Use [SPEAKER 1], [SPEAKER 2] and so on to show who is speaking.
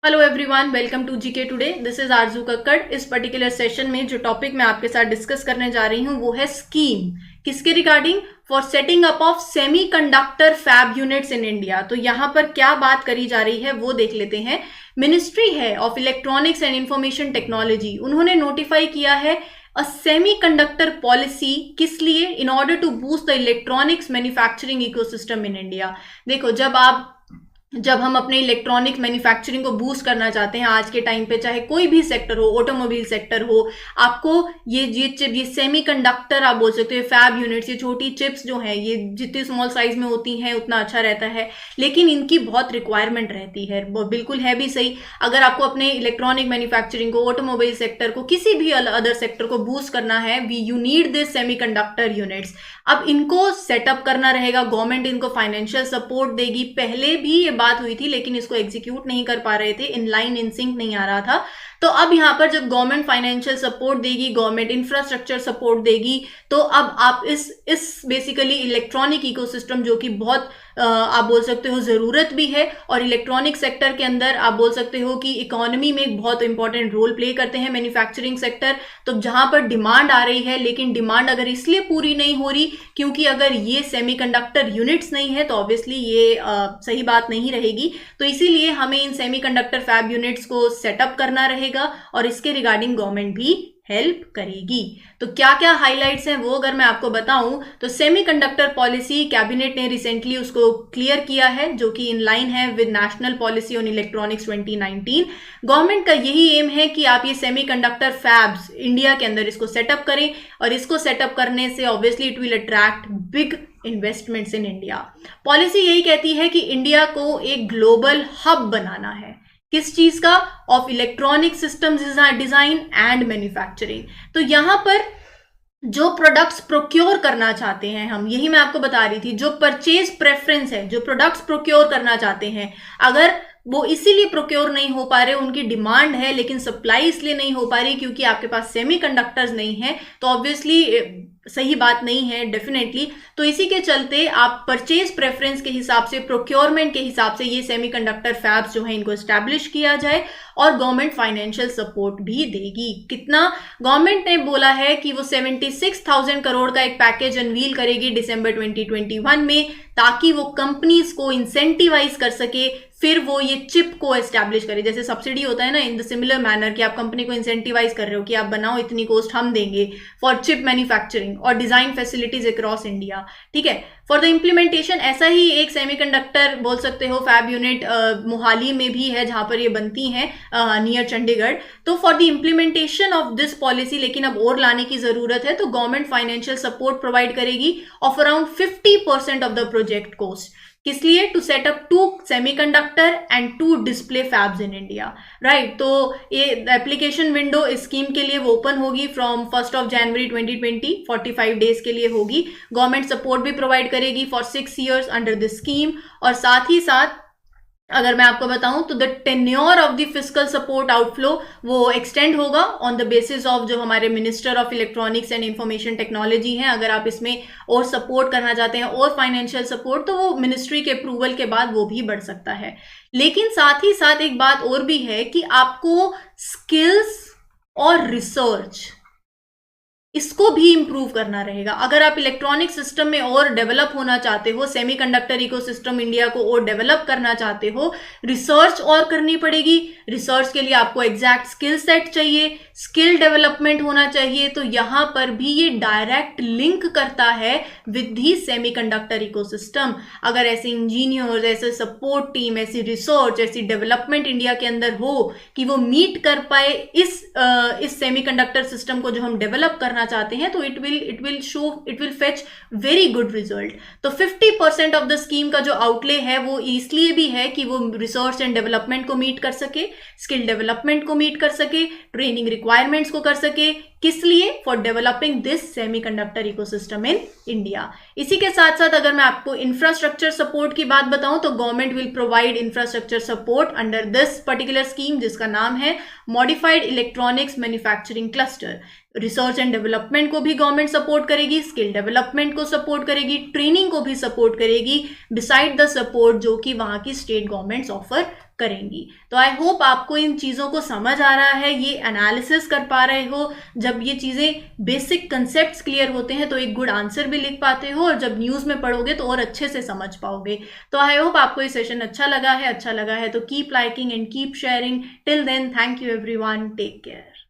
[SPEAKER 1] Hello everyone, welcome to GK today. This is Aarzoo Kakkar. इस particular session में जो topic मैं आपके साथ डिस्कस करने जा रही हूँ वो है स्कीम। किसके regarding? For setting up of semiconductor fab units in India. तो यहाँ पर क्या बात करी जा रही है वो देख लेते हैं। मिनिस्ट्री है of electronics and information technology, उन्होंने नोटिफाई किया है अ सेमीकंडक्टर पॉलिसी। किस लिए? In order to boost the electronics manufacturing ecosystem in India. देखो, जब हम अपने इलेक्ट्रॉनिक मैन्युफैक्चरिंग को बूस्ट करना चाहते हैं आज के टाइम पे, चाहे कोई भी सेक्टर हो, ऑटोमोबाइल सेक्टर हो, आपको ये चिप, ये सेमीकंडक्टर आप बोल सकते हो, फैब यूनिट्स, ये छोटी चिप्स जो हैं, ये जितनी स्मॉल साइज में होती हैं उतना अच्छा रहता है, लेकिन इनकी बहुत रिक्वायरमेंट रहती है। बिल्कुल है भी सही। अगर आपको अपने इलेक्ट्रॉनिक मैन्युफैक्चरिंग को, ऑटोमोबाइल सेक्टर को, किसी भी अदर सेक्टर को बूस्ट करना है, you need this semiconductor units. अब इनको सेटअप करना रहेगा, गवर्नमेंट इनको फाइनेंशियल सपोर्ट देगी। पहले भी ये बात हुई थी लेकिन इसको एग्जीक्यूट नहीं कर पा रहे थे, इन लाइन इन सिंक नहीं आ रहा था। तो अब यहां पर जब गवर्नमेंट फाइनेंशियल सपोर्ट देगी, गवर्नमेंट इंफ्रास्ट्रक्चर सपोर्ट देगी, तो अब आप इस बेसिकली इलेक्ट्रॉनिक इकोसिस्टम जो कि बहुत आप बोल सकते हो जरूरत भी है, और इलेक्ट्रॉनिक सेक्टर के अंदर आप बोल सकते हो कि इकोनॉमी में एक बहुत इंपॉर्टेंट रोल प्ले करते हैं मैन्युफैक्चरिंग सेक्टर। तो जहां पर डिमांड आ रही है, लेकिन डिमांड अगर इसलिए पूरी नहीं हो रही क्योंकि अगर ये सेमीकंडक्टर यूनिट्स नहीं है तो ऑब्वियसली ये सही बात नहीं रहेगी। तो इसीलिए हमें इन सेमीकंडक्टर फैब यूनिट्स को सेटअप करना रहेगा और इसके रिगार्डिंग गवर्नमेंट भी हेल्प करेगी। तो क्या क्या हाइलाइट्स हैं वो अगर मैं आपको बताऊं तो सेमीकंडक्टर पॉलिसी कैबिनेट ने रिसेंटली उसको क्लियर किया है, जो कि इन लाइन है with national policy on electronics 2019। Government का यही एम है कि आप ये सेमीकंडक्टर फैब्स इंडिया के अंदर इसको सेटअप करें, और इसको सेटअप करने से obviously it will attract big investments in India. Policy यही कहती है कि इंडिया को एक ग्लोबल हब बनाना है। किस चीज का? Of electronic systems design and manufacturing. तो यहां पर जो प्रोडक्ट्स प्रोक्योर करना चाहते हैं हम, यही मैं आपको बता रही थी, जो परचेज प्रेफरेंस है, जो प्रोडक्ट्स प्रोक्योर करना चाहते हैं, अगर वो इसीलिए प्रोक्योर नहीं हो पा रहे, उनकी डिमांड है लेकिन सप्लाई इसलिए नहीं हो पा रही क्योंकि आपके पास सेमीकंडक्टर्स नहीं है, तो ऑब्वियसली सही बात नहीं है डेफिनेटली। तो इसी के चलते आप परचेज प्रेफरेंस के हिसाब से, प्रोक्योरमेंट के हिसाब से ये सेमीकंडक्टर फैब्स जो है इनको एस्टैब्लिश किया जाए, और गवर्नमेंट फाइनेंशियल सपोर्ट भी देगी। कितना? गवर्नमेंट ने बोला है कि वो 76,000 करोड़ का एक पैकेज अनवील करेगी दिसंबर 2021 में, ताकि वो कंपनीज को इंसेंटिवाइज कर सके, फिर वो ये चिप को एस्टैब्लिश करे। जैसे सब्सिडी होता है ना, इन द सिमिलर मैनर कि आप कंपनी को इंसेंटिवाइज कर रहे हो कि आप बनाओ, इतनी कॉस्ट हम देंगे फॉर चिप मैन्युफैक्चरिंग और डिजाइन फैसिलिटीज अक्रॉस इंडिया। ठीक है, फॉर द इम्प्लीमेंटेशन ऐसा ही एक सेमीकंडक्टर बोल सकते हो फैब यूनिट मोहाली में भी है जहां पर ये बनती हैं, नियर चंडीगढ़। तो for the implementation of this policy, लेकिन अब और लाने की जरूरत है, तो गवर्नमेंट फाइनेंशियल सपोर्ट प्रोवाइड करेगी of around 50% of the project cost. किस लिए? To set up 2 semiconductor and 2 display fabs in India, right. तो ये एप्लीकेशन विंडो इस स्कीम के लिए वो ओपन होगी फ्रॉम 1 जनवरी 2020, 45 डेज के लिए होगी। गवर्नमेंट सपोर्ट भी प्रोवाइड करेगी for 6 years under this scheme, और साथ ही साथ अगर मैं आपको बताऊं तो the tenure of the fiscal support outflow वो एक्सटेंड होगा ऑन द बेसिस ऑफ जो हमारे minister of electronics and information technology हैं। अगर आप इसमें और सपोर्ट करना चाहते हैं और फाइनेंशियल सपोर्ट, तो वो मिनिस्ट्री के अप्रूवल के बाद वो भी बढ़ सकता है। लेकिन साथ ही साथ एक बात और भी है कि आपको स्किल्स और रिसर्च, इसको भी इंप्रूव करना रहेगा। अगर आप इलेक्ट्रॉनिक सिस्टम में और डेवलप होना चाहते हो, सेमीकंडक्टर इकोसिस्टम इंडिया को और डेवलप करना चाहते हो, रिसर्च और करनी पड़ेगी। रिसर्च के लिए आपको एग्जैक्ट स्किल सेट चाहिए, स्किल डेवलपमेंट होना चाहिए। तो यहां पर भी ये डायरेक्ट लिंक करता है विद दी सेमीकंडक्टर इकोसिस्टम। अगर ऐसे इंजीनियर्स, ऐसे सपोर्ट टीम, ऐसी रिसर्च, ऐसी डेवलपमेंट इंडिया के अंदर हो कि वो मीट कर पाए इस सेमीकंडक्टर सिस्टम को जो हम डेवलप करना चाहते हैं, तो it will fetch very good result. तो 50% ऑफ द स्कीम का जो आउटले है वो इसलिए भी है कि वो रिसर्च एंड डेवलपमेंट को मीट कर सके, स्किल डेवलपमेंट को मीट कर सके, ट्रेनिंग रिक्वायरमेंट्स को कर सके। किस लिए? For developing this semiconductor ecosystem in India. इसी के साथ साथ अगर मैं आपको इंफ्रास्ट्रक्चर सपोर्ट की बात बताऊं तो government will provide infrastructure support under this particular scheme, जिसका नाम है modified electronics manufacturing cluster. Research and development को भी गवर्नमेंट सपोर्ट करेगी, स्किल डेवलपमेंट को सपोर्ट करेगी, ट्रेनिंग को भी सपोर्ट करेगी, बिसाइड द सपोर्ट जो कि वहां की स्टेट गवर्नमेंट्स ऑफर करेंगी। तो आई होप आपको इन चीज़ों को समझ आ रहा है, ये एनालिसिस कर पा रहे हो। जब ये चीज़ें बेसिक कंसेप्ट्स क्लियर होते हैं तो एक गुड आंसर भी लिख पाते हो, और जब न्यूज़ में पढ़ोगे तो और अच्छे से समझ पाओगे। तो आई होप आपको ये सेशन अच्छा लगा है तो keep liking and keep sharing. Till then, thank you everyone, take care.